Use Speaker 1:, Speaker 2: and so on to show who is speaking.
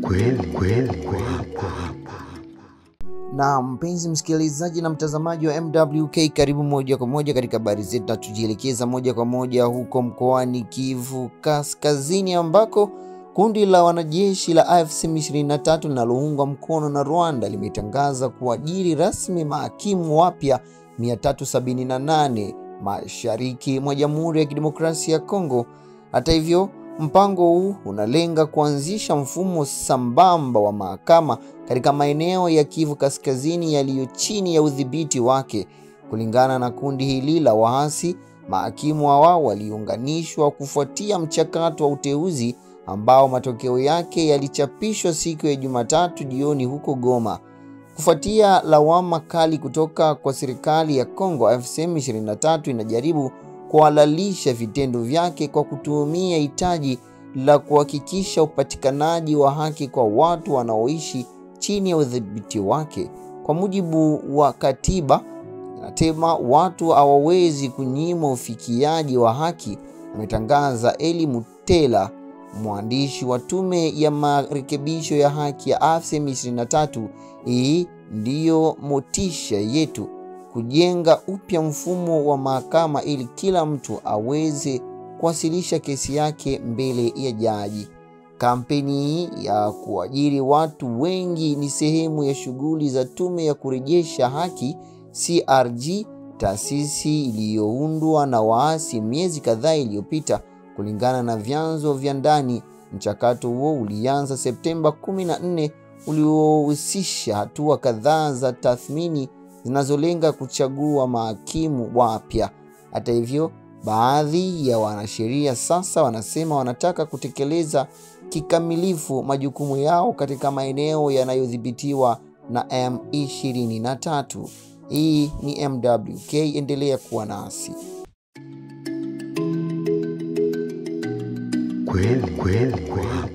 Speaker 1: kweli. Na mpenzi msikilizaji na mtazamaji wa MWK, karibu moja kwa moja katika habari zetu, na tujielekeza moja kwa moja huko mkoani Kivu Kaskazini, ambako kundi la wanajeshi la AFC M23 linaloungwa mkono na Rwanda limetangaza kuajiri rasmi mahakimu wapya 378 mashariki mwa Jamhuri ya Kidemokrasia ya Kongo. Hata hivyo, mpango huu unalenga kuanzisha mfumo sambamba wa mahakama katika maeneo ya Kivu Kaskazini yaliyo chini ya udhibiti wake. Kulingana na kundi hili la waasi, mahakimu hawa waliunganishwa kufuatia mchakato wa uteuzi ambao matokeo yake yalichapishwa siku ya Jumatatu jioni huko Goma. Kufuatia lawama kali kutoka kwa serikali ya Kongo, AFC M23 inajaribu kuhalalisha vitendo vyake kwa kutumia hitaji la kuhakikisha upatikanaji wa haki kwa watu wanaoishi chini ya udhibiti wake. Kwa mujibu wa katiba, inasema watu hawawezi kunyimwa ufikiaji wa haki, ametangaza Eli Mutela, mwandishi wa tume ya marekebisho ya haki ya AFC M23. Hii ndiyo motisha yetu, kujenga upya mfumo wa mahakama ili kila mtu aweze kuwasilisha kesi yake mbele ya jaji. Kampeni ya kuajiri watu wengi ni sehemu ya shughuli za tume ya kurejesha haki CRG, taasisi iliyoundwa na waasi miezi kadhaa iliyopita. Kulingana na vyanzo vya ndani, mchakato huo ulianza Septemba 14, uliohusisha hatua kadhaa za tathmini zinazolenga kuchagua mahakimu wapya. Hata hivyo, baadhi ya wanasheria sasa wanasema wanataka kutekeleza kikamilifu majukumu yao katika maeneo yanayodhibitiwa na M23. Hii ni MWK, endelea kuwa nasi. Kweli.